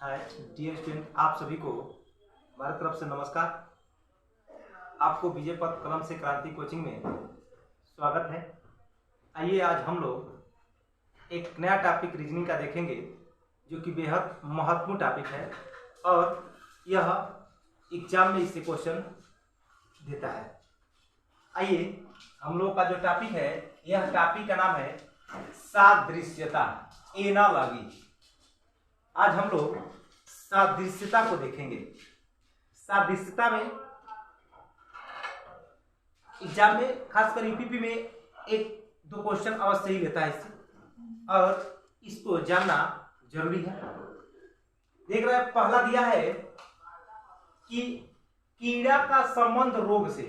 Hi dear student, आप सभी को हमारी तरफ से नमस्कार। आपको विजय पथ कलम से क्रांति कोचिंग में स्वागत है। आइए आज हम लोग एक नया टॉपिक रीजनिंग का देखेंगे जो कि बेहद महत्वपूर्ण टॉपिक है और यह एग्जाम में इससे क्वेश्चन देता है। आइए हम लोग का जो टॉपिक है, यह टॉपिक का नाम है सादृश्यता, एनालॉजी। आज हम लोग सादृश्यता को देखेंगे। सादृश्यता में एग्जाम में खासकर यूपीपी में एक दो क्वेश्चन अवश्य ही लेता है इससे, और इसको जानना जरूरी है। देख रहे हैं, पहला दिया है कि कीड़ा का संबंध रोग से,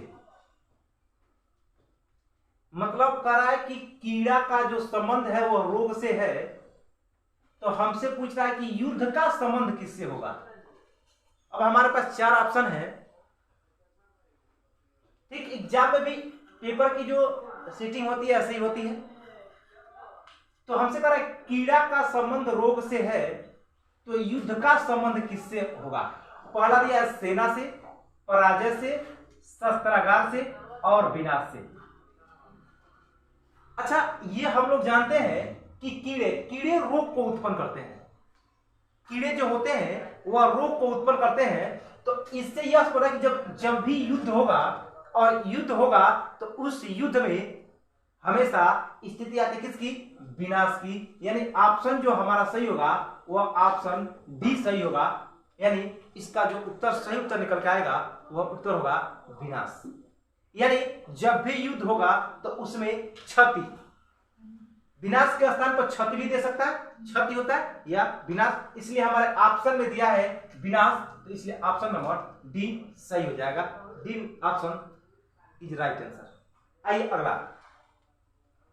मतलब कह रहा है कि कीड़ा का जो संबंध है वह रोग से है। तो हमसे पूछ रहा है कि युद्ध का संबंध किससे होगा। अब हमारे पास चार ऑप्शन है। ठीक, एग्जाम में भी पेपर की जो सेटिंग होती है ऐसे ही होती है। तो हमसे कह रहा है कीड़ा का संबंध रोग से है, तो युद्ध का संबंध किससे होगा। पहला दिया है सेना से, पराजय से, शस्त्रागार से और विनाश से। अच्छा, ये हम लोग जानते हैं कि कीड़े रोग को उत्पन्न करते हैं। कीड़े जो होते हैं वह रोग को उत्पन्न करते हैं। तो इससे यह पता है कि जब भी युद्ध होगा और युद्ध होगा तो उस युद्ध में हमेशा स्थिति आती है किसकी, विनाश की। यानी ऑप्शन जो हमारा सही होगा वह ऑप्शन डी सही होगा। यानी इसका जो उत्तर सही उत्तर निकल के आएगा वह उत्तर होगा विनाश। यानी जब भी युद्ध होगा तो उसमें क्षति, विनाश के स्थान पर क्षति भी दे सकता है, क्षति होता है या विनाश। इसलिए हमारे ऑप्शन में दिया है विनाश, तो इसलिए ऑप्शन नंबर डी सही हो जाएगा। D option is right answer. आइए अगला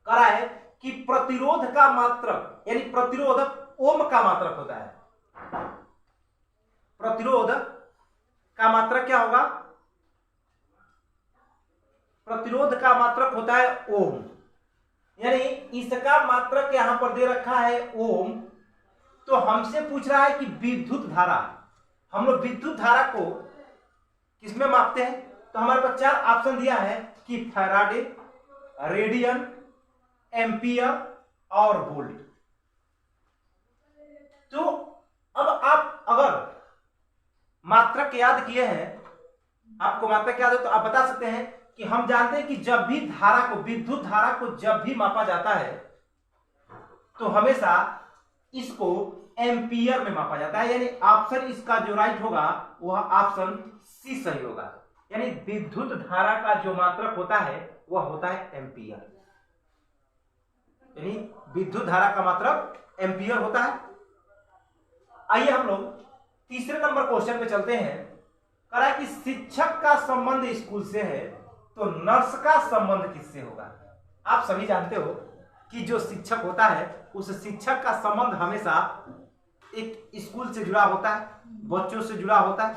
कह रहा है कि प्रतिरोध का मात्रक, यानी प्रतिरोध ओम का मात्रक होता है। प्रतिरोध का मात्रक क्या होगा, प्रतिरोध का मात्रक होता है ओम। यानी इसका मात्रक यहां पर दे रखा है ओम। तो हमसे पूछ रहा है कि विद्युत धारा, हम लोग विद्युत धारा को किसमें मापते हैं। तो हमारे पास चार ऑप्शन दिया है कि फैराडे, रेडियन, एम्पियर और वोल्ट। तो अब आप अगर मात्रक याद किए हैं, आपको मात्रक याद है तो आप बता सकते हैं कि हम जानते हैं कि जब भी धारा को, विद्युत धारा को जब भी मापा जाता है तो हमेशा इसको एम्पियर में मापा जाता है। यानी ऑप्शन इसका जो राइट होगा वह ऑप्शन सी सही होगा। यानी विद्युत धारा का जो मात्रक होता है वह होता है एम्पियर। यानी विद्युत धारा का मात्रक एम्पियर होता है। आइए हम लोग तीसरे नंबर क्वेश्चन पे चलते हैं। कह रहा है कि शिक्षक का संबंध स्कूल से है, तो नर्स का संबंध किससे होगा। आप सभी जानते हो कि जो शिक्षक होता है उस शिक्षक का संबंध हमेशा एक स्कूल से जुड़ा होता है, बच्चों से जुड़ा होता है।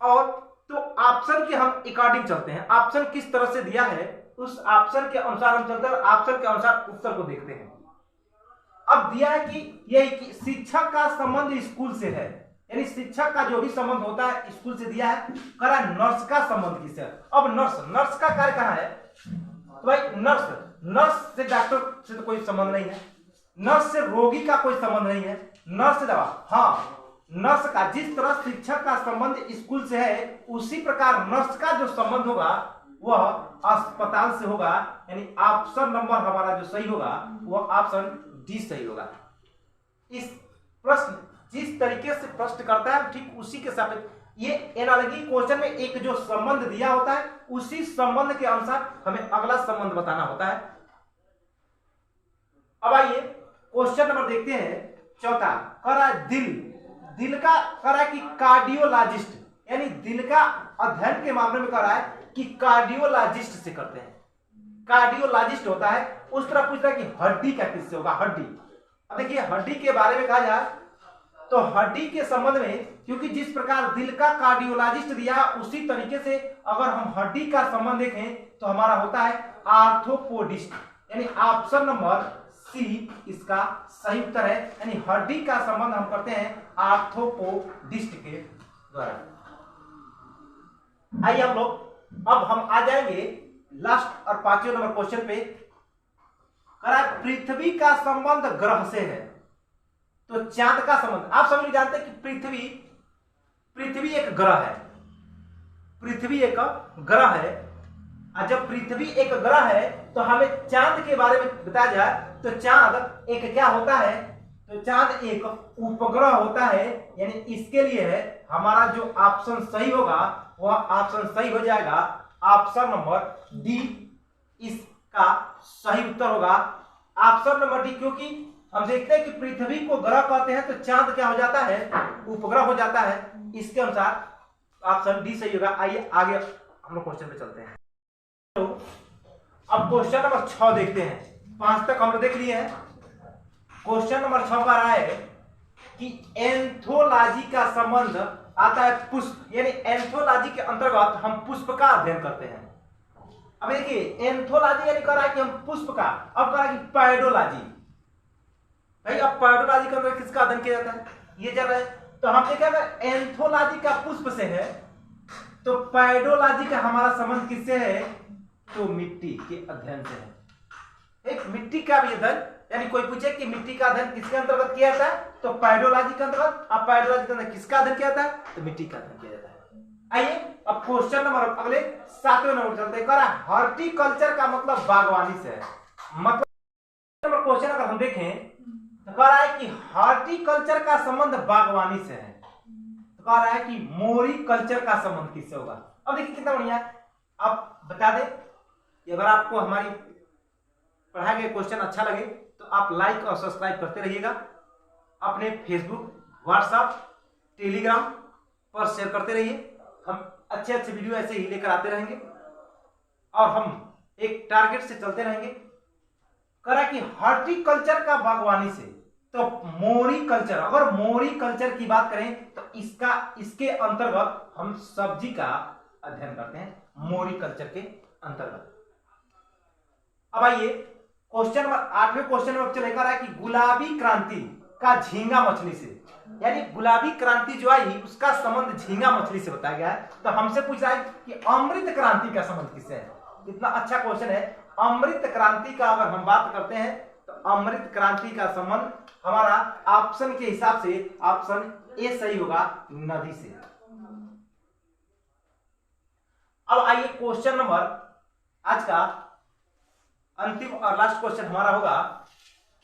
और तो ऑप्शन के हम अकॉर्डिंग चलते हैं, ऑप्शन किस तरह से दिया है उस ऑप्शन के अनुसार हम चलते हैं, ऑप्शन के अनुसार उत्तर को देखते हैं। अब दिया है कि यही कि शिक्षक का संबंध स्कूल से है, यानी शिक्षक का जो भी संबंध होता है स्कूल से दिया है। करा नर्स का संबंध किससे है। अब नर्स का कार्य कहां है, तो भाई नर्स से डॉक्टर से तो कोई संबंध नहीं है, नर्स से रोगी का कोई संबंध नहीं है, नर्स से दवा। हाँ, नर्स का जिस तरह शिक्षक का संबंध स्कूल से है उसी प्रकार नर्स का जो संबंध होगा वह अस्पताल से होगा। यानी ऑप्शन नंबर हमारा जो सही होगा वह ऑप्शन डी सही होगा। इस प्रश्न जिस तरीके से प्रश्न करता है ठीक उसी के साथ ये एनालॉजी क्वेश्चन में एक जो संबंध दिया होता है उसी संबंध के अनुसार हमें अगला संबंध बताना होता है। अब आइए क्वेश्चन नंबर देखते हैं चौथा। कह रहा है दिल का, कह रहा है कि कार्डियोलॉजिस्ट, यानी दिल का अध्ययन के मामले में कह रहा है कि कार्डियोलॉजिस्ट से करते हैं। कार्डियोलॉजिस्ट होता है, उस तरह पूछता है कि हड्डी का किससे होगा, हड्डी। अब देखिए हड्डी के बारे में कहा जाए तो हड्डी के संबंध में, क्योंकि जिस प्रकार दिल का कार्डियोलॉजिस्ट दिया उसी तरीके से अगर हम हड्डी का संबंध देखें तो हमारा होता है आर्थोपोडिस्ट। यानी ऑप्शन नंबर सी इसका सही उत्तर है। यानी हड्डी का संबंध हम करते हैं आर्थ्रोपोडिस्ट के द्वारा। आइए हम लोग अब हम आ जाएंगे लास्ट और 5वें नंबर क्वेश्चन पे। पृथ्वी का संबंध ग्रह से है तो चांद का संबंध, आप सभी जानते हैं कि पृथ्वी एक ग्रह है, पृथ्वी एक ग्रह है। और जब पृथ्वी एक ग्रह है तो हमें चांद के बारे में बताया जाए तो चांद एक क्या होता है, तो चांद एक उपग्रह होता है। यानी इसके लिए है हमारा जो ऑप्शन सही होगा वह ऑप्शन सही हो जाएगा, ऑप्शन नंबर डी इसका सही उत्तर होगा। ऑप्शन नंबर डी, क्योंकि हम देखते हैं कि पृथ्वी को ग्रह कहते हैं तो चांद क्या हो जाता है, उपग्रह हो जाता है। इसके अनुसार ऑप्शन डी सही होगा। आइए आगे हम लोग क्वेश्चन पे चलते हैं। तो अब क्वेश्चन नंबर 6 देखते हैं। 5 तक हम लोग देख लिए हैं। क्वेश्चन नंबर 6 का रहा है कि एंथोलॉजी का संबंध आता है पुष्प, यानी एंथोलॉजी के अंतर्गत हम पुष्प का अध्ययन करते हैं। अब देखिए एंथोलॉजी यानी कह रहा है कि हम पुष्प का, अब कह रहा है कि पैडोलॉजी। भाई अब पैडोलॉजी के अंदर किसका अध्ययन किया जाता है ये जान रहे हैं। तो हम देखें अगर एंथोलॉजी का पुष्प से है तो पैडोलॉजी का हमारा संबंध किससे है, तो मिट्टी के अध्ययन से है। एक मिट्टी का भी अध्ययन, यानी कोई पूछे कि मिट्टी का अध्ययन किसके अंतर्गत किया जाता है तो पैडोलॉजी के अंतर्गत। अब पैडोलॉजी के अंदर किसका अध्ययन किया जाता है तो मिट्टी का अध्ययन किया जाता है। आइए अब क्वेश्चन नंबर अगले 7वें नंबर चलते हैं। कह रहा है हॉर्टिकल्चर का मतलब बागवानी से है। मतलब क्वेश्चन अगर हम देखें तो कह रहा है कि हॉर्टिकल्चर का संबंध बागवानी से है, तो कह रहा है कि मोरिकल्चर का संबंध किससे होगा। अब देखिए कितना बढ़िया है। अब बता दें कि अगर आपको हमारी पढ़ाए गए क्वेश्चन अच्छा लगे तो आप लाइक और सब्सक्राइब करते रहिएगा। अपने फेसबुक, व्हाट्सएप, टेलीग्राम पर शेयर करते रहिए। हम अच्छे अच्छे वीडियो ऐसे ही लेकर आते रहेंगे और हम एक टारगेट से चलते रहेंगे। करा कि हॉर्टिकल्चर का बागवानी से, तो मोरिकल्चर, अगर मोरिकल्चर की बात करें तो इसके अंतर्गत हम सब्जी का अध्ययन करते हैं, मोरिकल्चर के अंतर्गत। अब आइए क्वेश्चन नंबर 8वें क्वेश्चन में चलेगा रहा है कि गुलाबी क्रांति का झींगा मछली से, यानी गुलाबी क्रांति जो आई उसका संबंध झींगा मछली से बताया गया है। तो हमसे पूछ रहा है कि अमृत क्रांति का संबंध किससे है। इतना अच्छा क्वेश्चन है। अमृत क्रांति का अगर हम बात करते हैं तो अमृत क्रांति का संबंध हमारा ऑप्शन के हिसाब से ऑप्शन ए सही होगा, नदी से। अब आइए क्वेश्चन नंबर आज का अंतिम और लास्ट क्वेश्चन हमारा होगा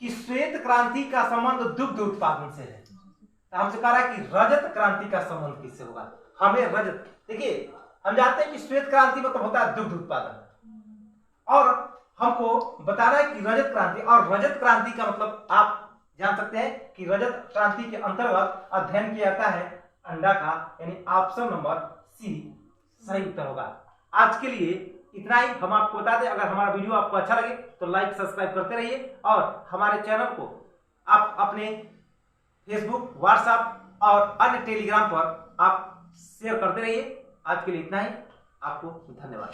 कि श्वेत क्रांति का संबंध दुग्ध उत्पादन से है। तो हमसे कह रहा है कि रजत क्रांति का संबंध किससे होगा। हमें रजत, देखिए हम जानते हैं कि श्वेत क्रांति मतलब होता है दुग्ध उत्पादन, और हमको बताना है कि रजत क्रांति, और रजत क्रांति का मतलब आप जान सकते हैं कि रजत क्रांति के अंतर्गत अध्ययन किया जाता है अंडा का, यानी ऑप्शन नंबर सी सही उत्तर होगा। आज के लिए इतना ही। हम आपको बता दें अगर हमारा वीडियो आपको अच्छा लगे तो लाइक सब्सक्राइब करते रहिए और हमारे चैनल को आप अपने फेसबुक, व्हाट्सएप और अन्य टेलीग्राम पर आप शेयर करते रहिए। आज के लिए इतना ही। आपको धन्यवाद।